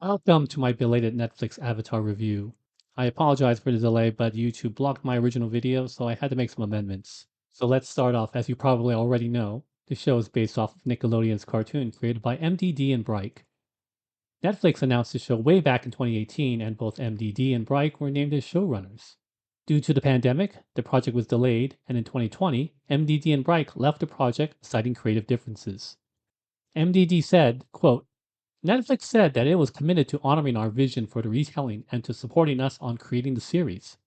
Welcome to my belated Netflix Avatar review. I apologize for the delay, but YouTube blocked my original video, so I had to make some amendments. So let's start off. As you probably already know, the show is based off of Nickelodeon's cartoon created by MDD and Bryke. Netflix announced the show way back in 2018, and both MDD and Bryke were named as showrunners. Due to the pandemic, the project was delayed, and in 2020, MDD and Bryke left the project citing creative differences. MDD said, quote, Netflix said that it was committed to honoring our vision for the retelling and to supporting us on creating the series.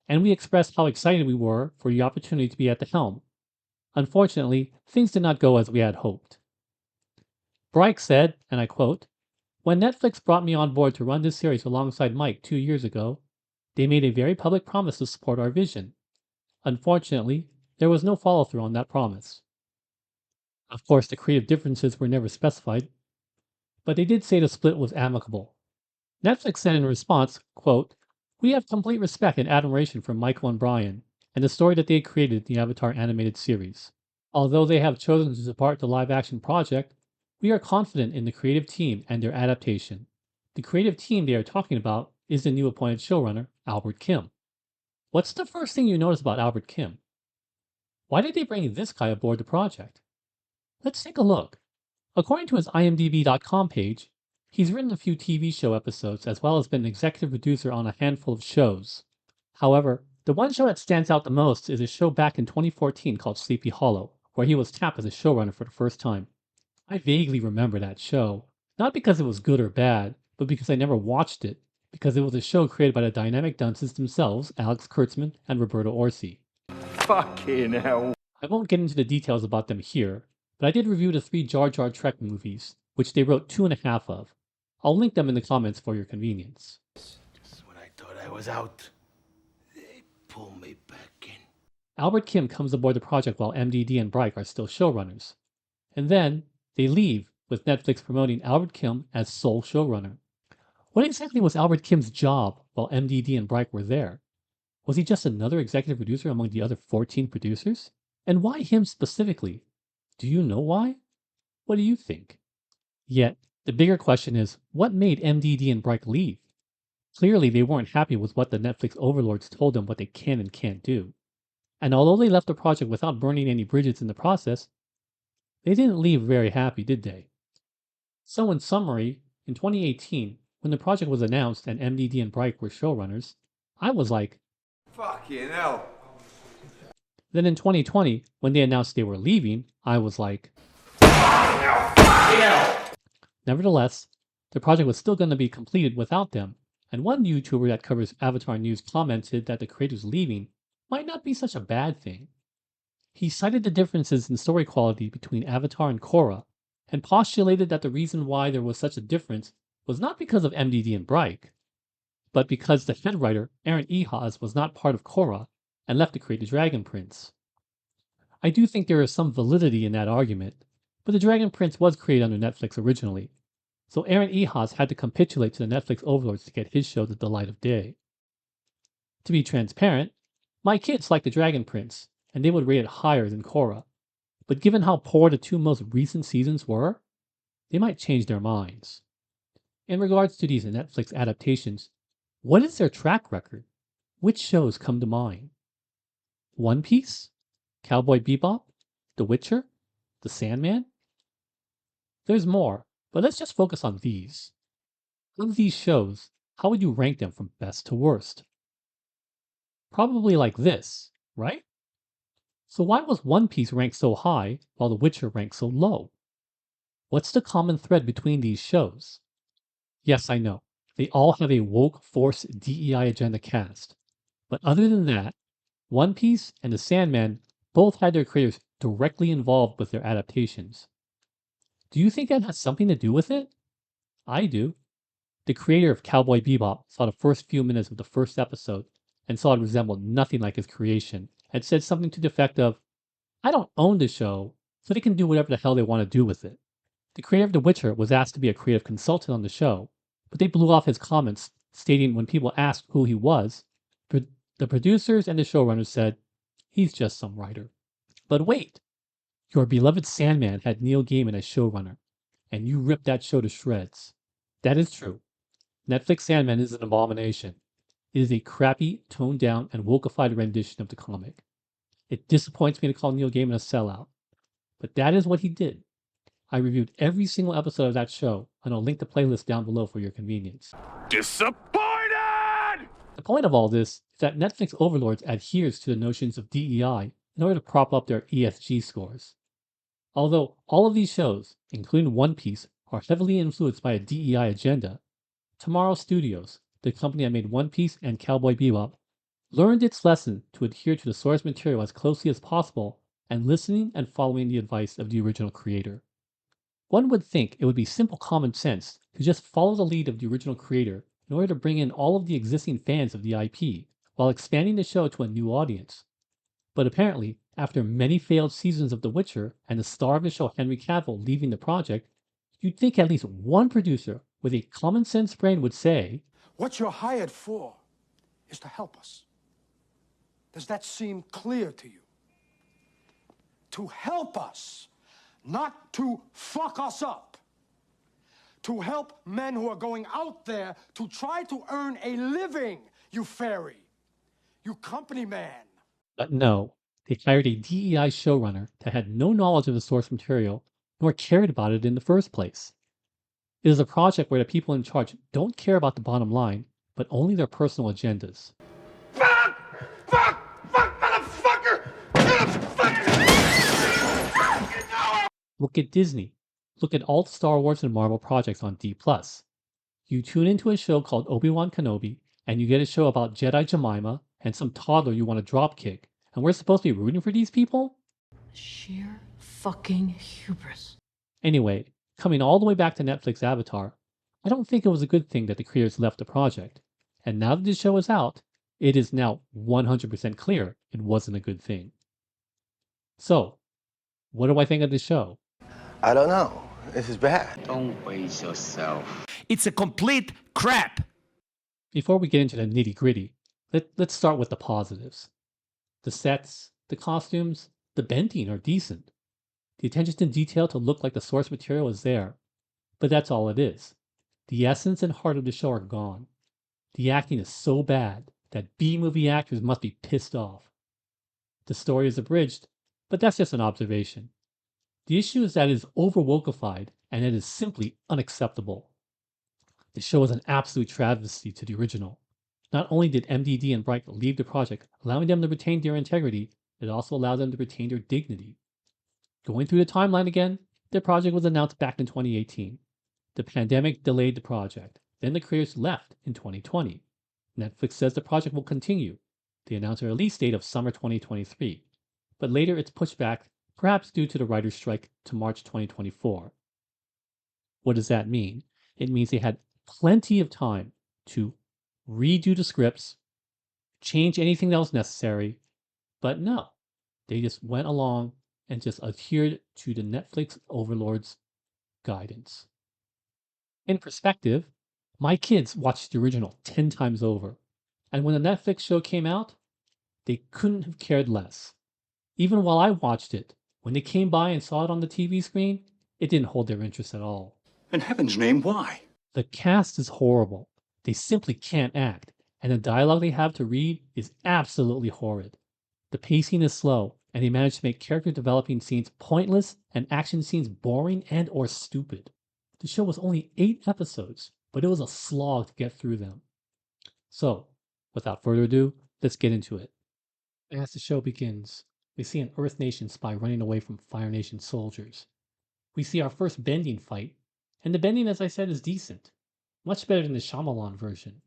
And we expressed how excited we were for the opportunity to be at the helm. Unfortunately, things did not go as we had hoped. Bryke said, and I quote, When Netflix brought me on board to run this series alongside Mike 2 years ago, they made a very public promise to support our vision. Unfortunately, there was no follow through on that promise. Of course, the creative differences were never specified, but they did say the split was amicable. Netflix said in response, quote, We have complete respect and admiration for Michael and Brian and the story that they created in the Avatar animated series. Although they have chosen to depart the live action project, we are confident in the creative team and their adaptation. The creative team they are talking about is the new appointed showrunner, Albert Kim. What's the first thing you notice about Albert Kim? Why did they bring this guy aboard the project? Let's take a look. According to his IMDb.com page, he's written a few TV show episodes as well as been an executive producer on a handful of shows. However, the one show that stands out the most is a show back in 2014 called Sleepy Hollow, where he was tapped as a showrunner for the first time. I vaguely remember that show, not because it was good or bad, but because I never watched it, because it was a show created by the dynamic dunces themselves, Alex Kurtzman and Roberto Orci. Fucking hell. I won't get into the details about them here, but I did review the 3 Jar Jar Trek movies, which they wrote 2.5 of. I'll link them in the comments for your convenience. Just when I thought I was out, they pull me back in. Albert Kim comes aboard the project while MDD and Bryke are still showrunners. And then, they leave, with Netflix promoting Albert Kim as sole showrunner. What exactly was Albert Kim's job while MDD and Bryke were there? Was he just another executive producer among the other 14 producers? And why him specifically? Do you know why? What do you think? Yet, the bigger question is, what made MDD and Bryke leave? Clearly, they weren't happy with what the Netflix overlords told them what they can and can't do. And although they left the project without burning any bridges in the process, they didn't leave very happy, did they? So in summary, in 2018, when the project was announced and MDD and Bryke were showrunners, I was like, Fucking hell. then in 2020, when they announced they were leaving, I was like, Nevertheless, the project was still going to be completed without them, and one YouTuber that covers Avatar news commented that the creators leaving might not be such a bad thing. He cited the differences in story quality between Avatar and Korra, and postulated that the reason why there was such a difference was not because of MDD and Bryke, but because the head writer, Aaron Ehasz, was not part of Korra and left to create the Dragon Prince. I do think there is some validity in that argument, but the Dragon Prince was created under Netflix originally, so Aaron Ehasz had to capitulate to the Netflix overlords to get his show the light of day. To be transparent, my kids like the Dragon Prince, and they would rate it higher than Korra, but given how poor the 2 most recent seasons were, they might change their minds. In regards to these Netflix adaptations, what is their track record? Which shows come to mind? One Piece? Cowboy Bebop? The Witcher? The Sandman? There's more, but let's just focus on these. Of these shows, how would you rank them from best to worst? Probably like this, right? So why was One Piece ranked so high while The Witcher ranked so low? What's the common thread between these shows? Yes, I know, they all have a woke force DEI agenda cast. But other than that, One Piece and The Sandman both had their creators directly involved with their adaptations. Do you think that has something to do with it? I do. The creator of Cowboy Bebop saw the first few minutes of the first episode and saw it resembled nothing like his creation and said something to the effect of, I don't own the show, so they can do whatever the hell they want to do with it. The creator of The Witcher was asked to be a creative consultant on the show, but they blew off his comments, stating when people asked who he was, the producers and the showrunners said, he's just some writer. But wait, Your beloved Sandman had Neil Gaiman as showrunner, and you ripped that show to shreds. That is true. Netflix Sandman is an abomination. It is a crappy, toned down, and wokeified rendition of the comic. It disappoints me to call Neil Gaiman a sellout, but that is what he did. I reviewed every single episode of that show, and I'll link the playlist down below for your convenience. Disappointed! The point of all this is that Netflix overlords adheres to the notions of DEI in order to prop up their ESG scores. Although all of these shows, including One Piece, are heavily influenced by a DEI agenda, Tomorrow Studios, the company that made One Piece and Cowboy Bebop, learned its lesson to adhere to the source material as closely as possible and listening and following the advice of the original creator. One would think it would be simple common sense to just follow the lead of the original creator in order to bring in all of the existing fans of the IP while expanding the show to a new audience. But apparently, after many failed seasons of The Witcher and the star of the show Henry Cavill leaving the project, you'd think at least one producer with a common sense brain would say, "What you're hired for is to help us. Does that seem clear to you? To help us, not to fuck us up. To help men who are going out there to try to earn a living, you fairy. You company man." but no, they hired a DEI showrunner that had no knowledge of the source material nor cared about it in the first place. It is a project where the people in charge don't care about the bottom line, but only their personal agendas. Fuck! Fuck! Fuck, motherfucker! Motherfucker! Look at Disney. Look at all the Star Wars and Marvel projects on D+. You tune into a show called Obi-Wan Kenobi, and you get a show about Jedi Jemima and some toddler you want to drop kick, and we're supposed to be rooting for these people? Sheer fucking hubris. Anyway, coming all the way back to Netflix Avatar, I don't think it was a good thing that the creators left the project. And now that the show is out, it is now 100% clear it wasn't a good thing. So, what do I think of the show? I don't know. This is bad. Don't waste yourself. It's a complete crap! Before we get into the nitty gritty, let's start with the positives. The sets, the costumes, the bending are decent. The attention to detail to look like the source material is there, but that's all it is. The essence and heart of the show are gone. The acting is so bad that B-movie actors must be pissed off. The story is abridged, but that's just an observation. The issue is that it is over-wokeified, and it is simply unacceptable. The show is an absolute travesty to the original. Not only did MDD and Bright leave the project, allowing them to retain their integrity, it also allowed them to retain their dignity. Going through the timeline again, the project was announced back in 2018. The pandemic delayed the project. Then the creators left in 2020. Netflix says the project will continue. They announced a release date of summer 2023, but later it's pushed back, perhaps due to the writer's strike, to March 2024. What does that mean? It means they had plenty of time to redo the scripts, change anything that was necessary, but no, they just went along and just adhered to the Netflix overlord's guidance. In perspective, my kids watched the original 10 times over, and when the Netflix show came out, they couldn't have cared less. Even while I watched it, when they came by and saw it on the TV screen, it didn't hold their interest at all. In heaven's name, why? The cast is horrible. They simply can't act, and the dialogue they have to read is absolutely horrid. The pacing is slow, and they manage to make character developing scenes pointless and action scenes boring and or stupid. The show was only 8 episodes, but it was a slog to get through them. So, without further ado, let's get into it. As the show begins, we see an Earth Nation spy running away from Fire Nation soldiers. We see our first bending fight, and the bending, as I said, is decent. Much better than the Shyamalan version.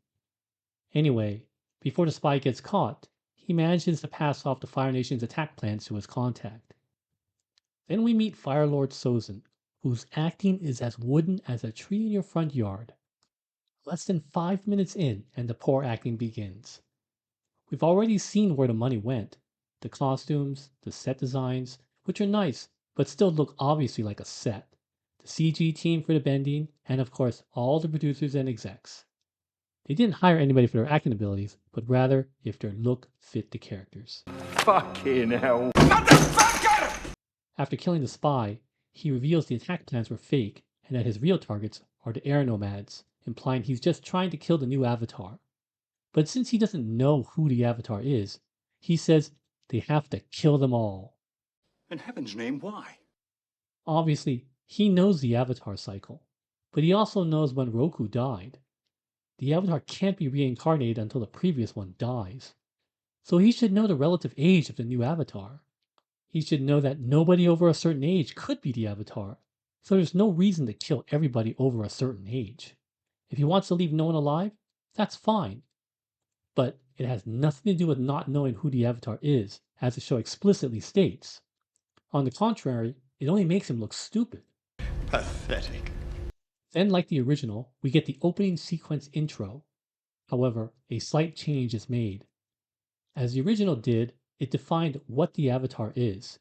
Anyway, before the spy gets caught, he manages to pass off the Fire Nation's attack plans to his contact. Then we meet Fire Lord Sozin, whose acting is as wooden as a tree in your front yard. Less than 5 minutes in, and the poor acting begins. We've already seen where the money went. The costumes, the set designs, which are nice, but still look obviously like a set. The CG team for the bending, and of course, all the producers and execs. They didn't hire anybody for their acting abilities, but rather if their look fit the characters. Fucking hell. After killing the spy, he reveals the attack plans were fake and that his real targets are the air nomads, implying he's just trying to kill the new avatar. But since he doesn't know who the avatar is, he says they have to kill them all. In heaven's name, why? Obviously, he knows the avatar cycle, but he also knows when Roku died. The avatar can't be reincarnated until the previous one dies. So he should know the relative age of the new avatar. He should know that nobody over a certain age could be the avatar, so there's no reason to kill everybody over a certain age. If he wants to leave no one alive, that's fine. But it has nothing to do with not knowing who the avatar is, as the show explicitly states. On the contrary, it only makes him look stupid. Pathetic. Then, like the original, we get the opening sequence intro. However, a slight change is made. As the original did, it defined what the avatar is.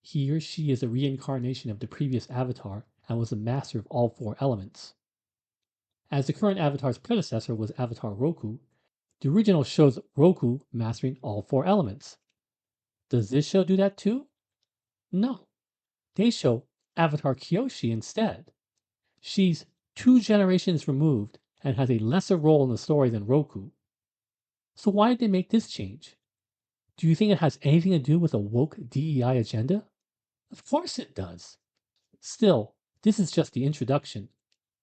He or she is a reincarnation of the previous avatar and was a master of all four elements. As the current avatar's predecessor was Avatar Roku, the original shows Roku mastering all four elements. Does this show do that too? No. They show Avatar Kyoshi instead. She's 2 generations removed and has a lesser role in the story than Roku. So why did they make this change? Do you think it has anything to do with a woke DEI agenda? Of course it does. Still, this is just the introduction.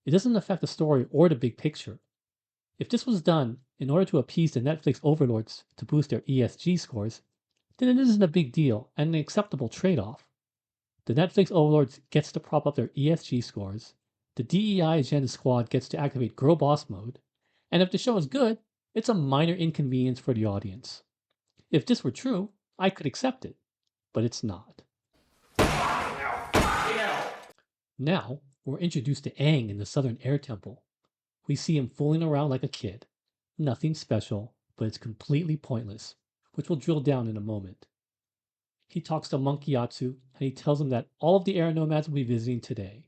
It doesn't affect the story or the big picture. If this was done in order to appease the Netflix overlords to boost their ESG scores, then it isn't a big deal and an acceptable trade-off. The Netflix overlords gets to prop up their ESG scores, the DEI agenda squad gets to activate girl boss mode, and if the show is good, it's a minor inconvenience for the audience. If this were true, I could accept it, but it's not. Now, we're introduced to Aang in the Southern Air Temple. We see him fooling around like a kid. Nothing special, but it's completely pointless, which we'll drill down in a moment. He talks to Monkey Yatsu and he tells him that all of the air nomads will be visiting today.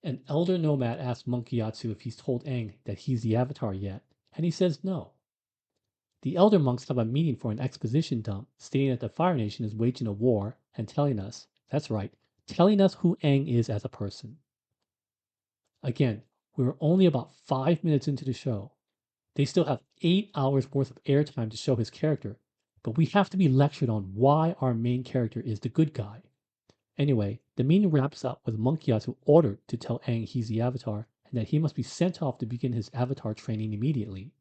An elder nomad asks Monkey Yatsu if he's told Aang that he's the avatar yet, and he says no. The elder monks have a meeting for an exposition dump, stating that the Fire Nation is waging a war and telling us, that's right, telling us who Aang is as a person. Again, we're only about 5 minutes into the show. They still have 8 hours worth of airtime to show his character, but we have to be lectured on why our main character is the good guy. Anyway, the meeting wraps up with Monkey Yatsu ordered to tell Aang he's the avatar and that he must be sent off to begin his avatar training immediately.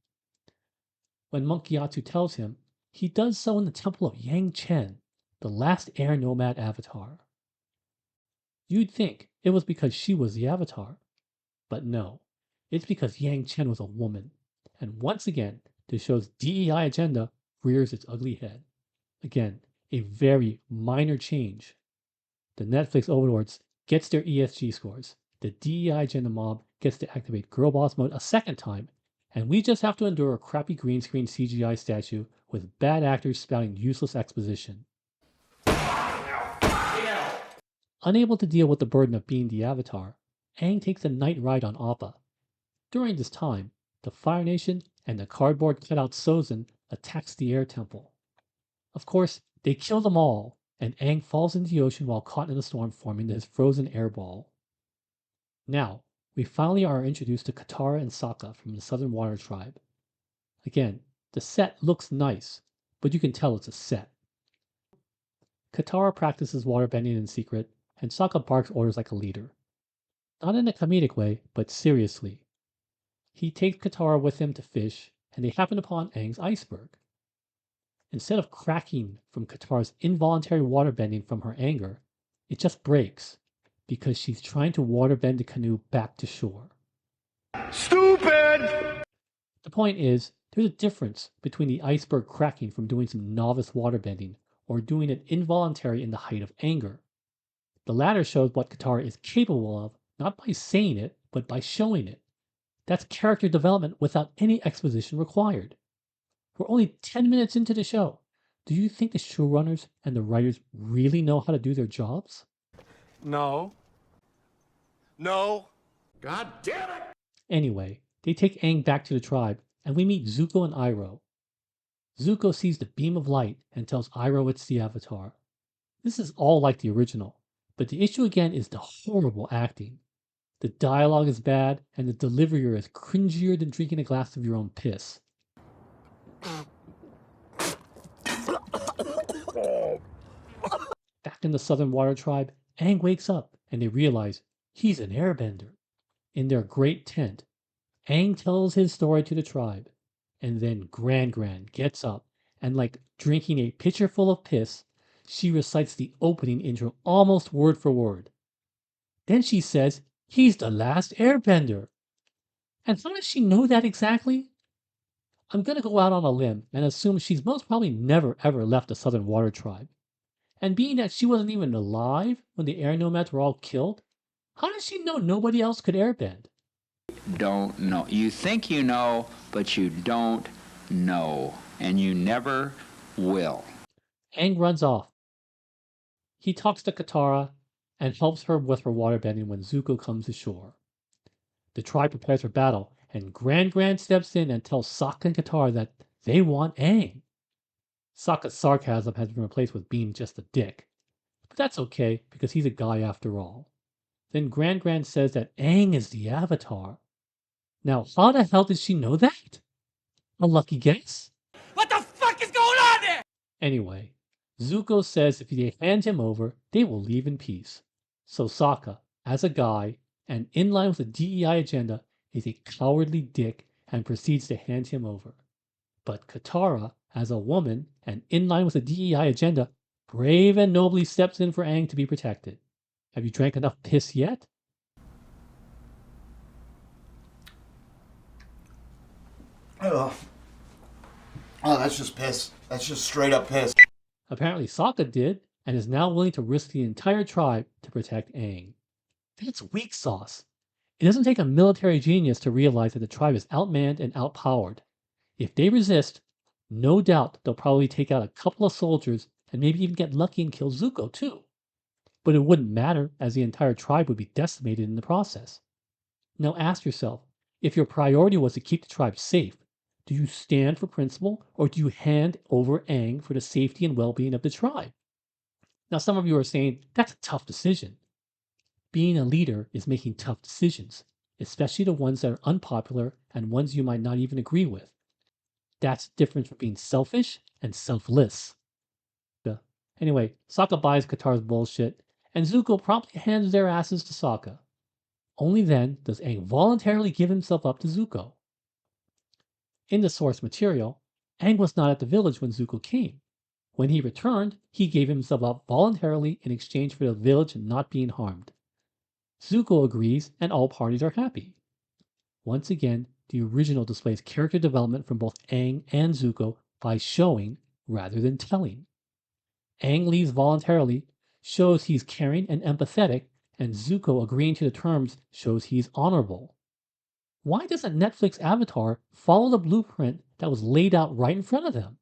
When Monkey Yatsu tells him, he does so in the temple of Yang Chen, the last air nomad avatar. You'd think it was because she was the avatar, but no, it's because Yang Chen was a woman, and once again, the show's DEI agenda rears its ugly head. Again, a very minor change. The Netflix overlords gets their ESG scores, the DEI agenda mob gets to activate girl boss mode a second time, and we just have to endure a crappy green screen CGI statue with bad actors spouting useless exposition. Unable to deal with the burden of being the avatar, Aang takes a night ride on Appa. During this time, the Fire Nation and the cardboard cutout Sozin attacks the air temple. Of course, they kill them all, and Aang falls into the ocean while caught in a storm forming his frozen airball. Now, we finally are introduced to Katara and Sokka from the Southern Water Tribe. Again, the set looks nice, but you can tell it's a set. Katara practices waterbending in secret, and Sokka barks orders like a leader. Not in a comedic way, but seriously. He takes Katara with him to fish, and they happen upon Aang's iceberg. Instead of cracking from Katara's involuntary waterbending from her anger, it just breaks, because she's trying to waterbend the canoe back to shore. Stupid! The point is, there's a difference between the iceberg cracking from doing some novice waterbending or doing it involuntary in the height of anger. The latter shows what Katara is capable of, not by saying it, but by showing it. That's character development without any exposition required. We're only 10 minutes into the show. Do you think the showrunners and the writers really know how to do their jobs? No. No. God damn it! Anyway, they take Aang back to the tribe, and we meet Zuko and Iroh. Zuko sees the beam of light and tells Iroh it's the Avatar. This is all like the original, but the issue again is the horrible acting. The dialogue is bad, and the delivery is cringier than drinking a glass of your own piss. Back in the Southern Water Tribe, Aang wakes up and they realize he's an airbender. In their great tent, Aang tells his story to the tribe, and then Gran gets up and, like drinking a pitcher full of piss, she recites the opening intro almost word for word. Then she says he's the last airbender. And how does she know that exactly? I'm gonna go out on a limb and assume she's most probably never ever left the Southern Water Tribe. And being that she wasn't even alive when the air nomads were all killed, how does she know nobody else could airbend? Don't know. You think you know, but you don't know. And you never will. Aang runs off. He talks to Katara and helps her with her waterbending when Zuko comes ashore. The tribe prepares for battle, and Gran steps in and tells Sokka and Katara that they want Aang. Sokka's sarcasm has been replaced with being just a dick. But that's okay, because he's a guy after all. Then Gran says that Aang is the Avatar. Now, how the hell did she know that? A lucky guess? What the fuck is going on there? Anyway, Zuko says if they hand him over, they will leave in peace. So Sokka, as a guy, and in line with the DEI agenda, is a cowardly dick and proceeds to hand him over. But Katara, as a woman, and in line with the DEI agenda, brave and nobly steps in for Aang to be protected. Have you drank enough piss yet? Oh, that's just piss. That's just straight up piss. Apparently Sokka did, and is now willing to risk the entire tribe to protect Aang. That's weak sauce. It doesn't take a military genius to realize that the tribe is outmanned and outpowered. If they resist, no doubt they'll probably take out a couple of soldiers and maybe even get lucky and kill Zuko too. But it wouldn't matter, as the entire tribe would be decimated in the process. Now ask yourself, if your priority was to keep the tribe safe, do you stand for principle or do you hand over Aang for the safety and well-being of the tribe? Now some of you are saying that's a tough decision. Being a leader is making tough decisions, especially the ones that are unpopular and ones you might not even agree with. That's different from being selfish and selfless. Anyway, Sokka buys Katara's bullshit, and Zuko promptly hands their asses to Sokka. Only then does Aang voluntarily give himself up to Zuko. In the source material, Aang was not at the village when Zuko came. When he returned, he gave himself up voluntarily in exchange for the village not being harmed. Zuko agrees, and all parties are happy. Once again, the original displays character development from both Aang and Zuko by showing rather than telling. Aang leaves voluntarily, shows he's caring and empathetic, and Zuko agreeing to the terms shows he's honorable. Why doesn't Netflix Avatar follow the blueprint that was laid out right in front of them?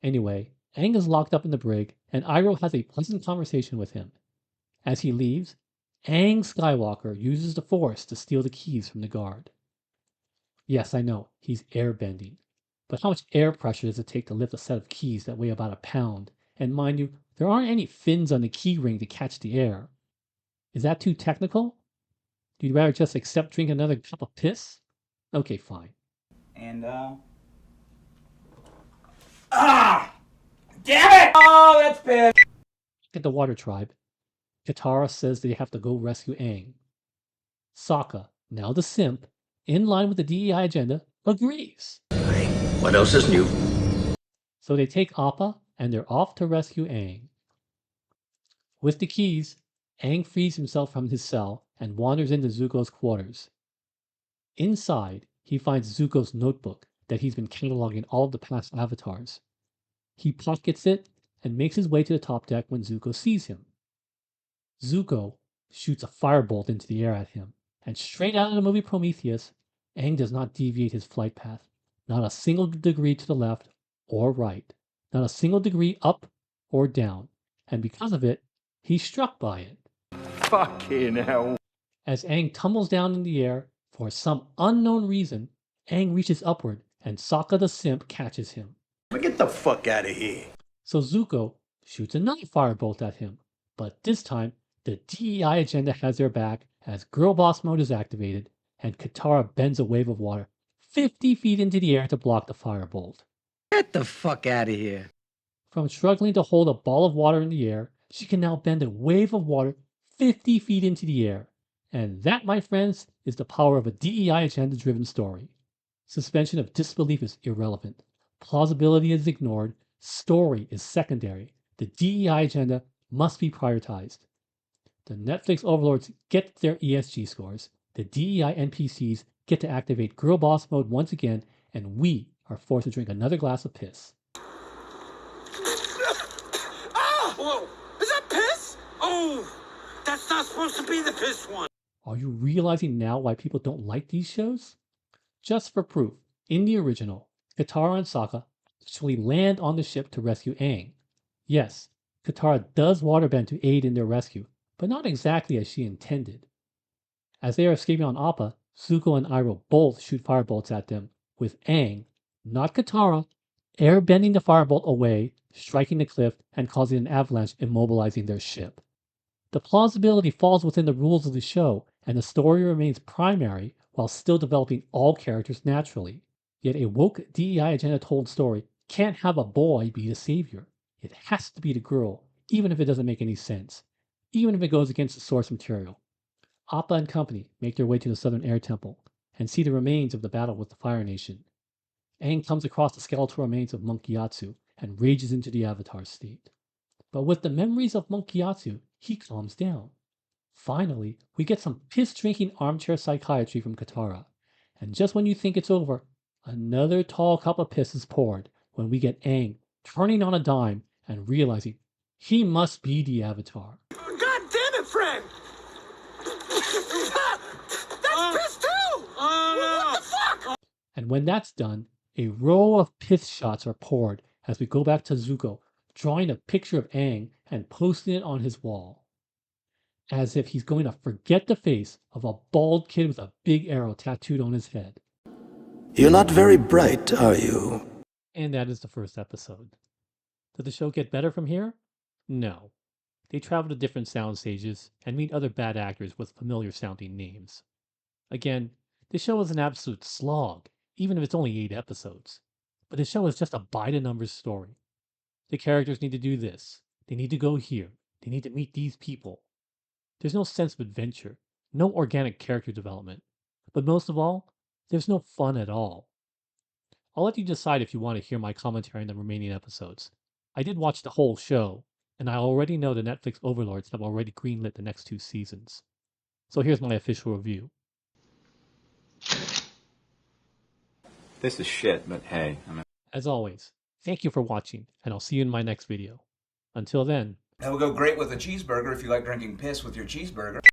Anyway, Aang is locked up in the brig, and Iroh has a pleasant conversation with him. As he leaves, Aang Skywalker uses the Force to steal the keys from the guard. Yes, I know, he's airbending. But how much air pressure does it take to lift a set of keys that weigh about a pound? And mind you, there aren't any fins on the key ring to catch the air. Is that too technical? Do you rather just accept drinking another cup of piss? Okay, fine. And, damn it! Oh, that's bad. At the Water Tribe, Katara says they have to go rescue Aang. Sokka, now the simp, in line with the DEI agenda, agrees. What else is new? So they take Appa and they're off to rescue Aang. With the keys, Aang frees himself from his cell and wanders into Zuko's quarters. Inside, he finds Zuko's notebook that he's been cataloging all of the past avatars. He pockets it and makes his way to the top deck when Zuko sees him. Zuko shoots a firebolt into the air at him, and straight out of the movie Prometheus, Aang does not deviate his flight path, not a single degree to the left or right, not a single degree up or down, and because of it, he's struck by it. Fucking hell. As Aang tumbles down in the air, for some unknown reason, Aang reaches upward and Sokka the simp catches him. Get the fuck out of here. So Zuko shoots another firebolt at him, but this time the DEI agenda has their back as Girl Boss mode is activated, and Katara bends a wave of water 50 feet into the air to block the firebolt. Get the fuck out of here. From struggling to hold a ball of water in the air, she can now bend a wave of water 50 feet into the air. And that, my friends, is the power of a DEI agenda-driven story. Suspension of disbelief is irrelevant. Plausibility is ignored. Story is secondary. The DEI agenda must be prioritized. The Netflix overlords get their ESG scores. The DEI NPCs get to activate Girl Boss mode once again, and we are forced to drink another glass of piss. Whoa! Is that piss? Oh! That's not supposed to be the piss one! Are you realizing now why people don't like these shows? Just for proof, in the original, Katara and Sokka actually land on the ship to rescue Aang. Yes, Katara does waterbend to aid in their rescue, but not exactly as she intended. As they are escaping on Appa, Zuko and Iroh both shoot firebolts at them, with Aang, not Katara, airbending the firebolt away, striking the cliff, and causing an avalanche immobilizing their ship. The plausibility falls within the rules of the show, and the story remains primary while still developing all characters naturally. Yet a woke DEI agenda told story can't have a boy be the savior. It has to be the girl, even if it doesn't make any sense, even if it goes against the source material. Appa and company make their way to the Southern Air Temple and see the remains of the battle with the Fire Nation. Aang comes across the skeletal remains of Monk Gyatso and rages into the Avatar state. But with the memories of Monk Gyatso, he calms down. Finally, we get some piss-drinking armchair psychiatry from Katara. And just when you think it's over, another tall cup of piss is poured when we get Aang turning on a dime and realizing he must be the Avatar. God damn it, Fred! That's piss too! Oh no! What the fuck? And when that's done, a row of piss shots are poured as we go back to Zuko, drawing a picture of Aang and posting it on his wall. As if he's going to forget the face of a bald kid with a big arrow tattooed on his head. You're not very bright, are you? And that is the first episode. Did the show get better from here? No. They travel to different sound stages and meet other bad actors with familiar sounding names. Again, the show is an absolute slog, even if it's only 8 episodes. But the show is just a by the numbers story. The characters need to do this. They need to go here. They need to meet these people. There's no sense of adventure, no organic character development. But most of all, there's no fun at all. I'll let you decide if you want to hear my commentary on the remaining episodes. I did watch the whole show, and I already know the Netflix overlords have already greenlit the next 2 seasons. So here's my official review. This is shit, but hey, As always, thank you for watching, and I'll see you in my next video. Until then, That would go great with a cheeseburger if you like drinking piss with your cheeseburger.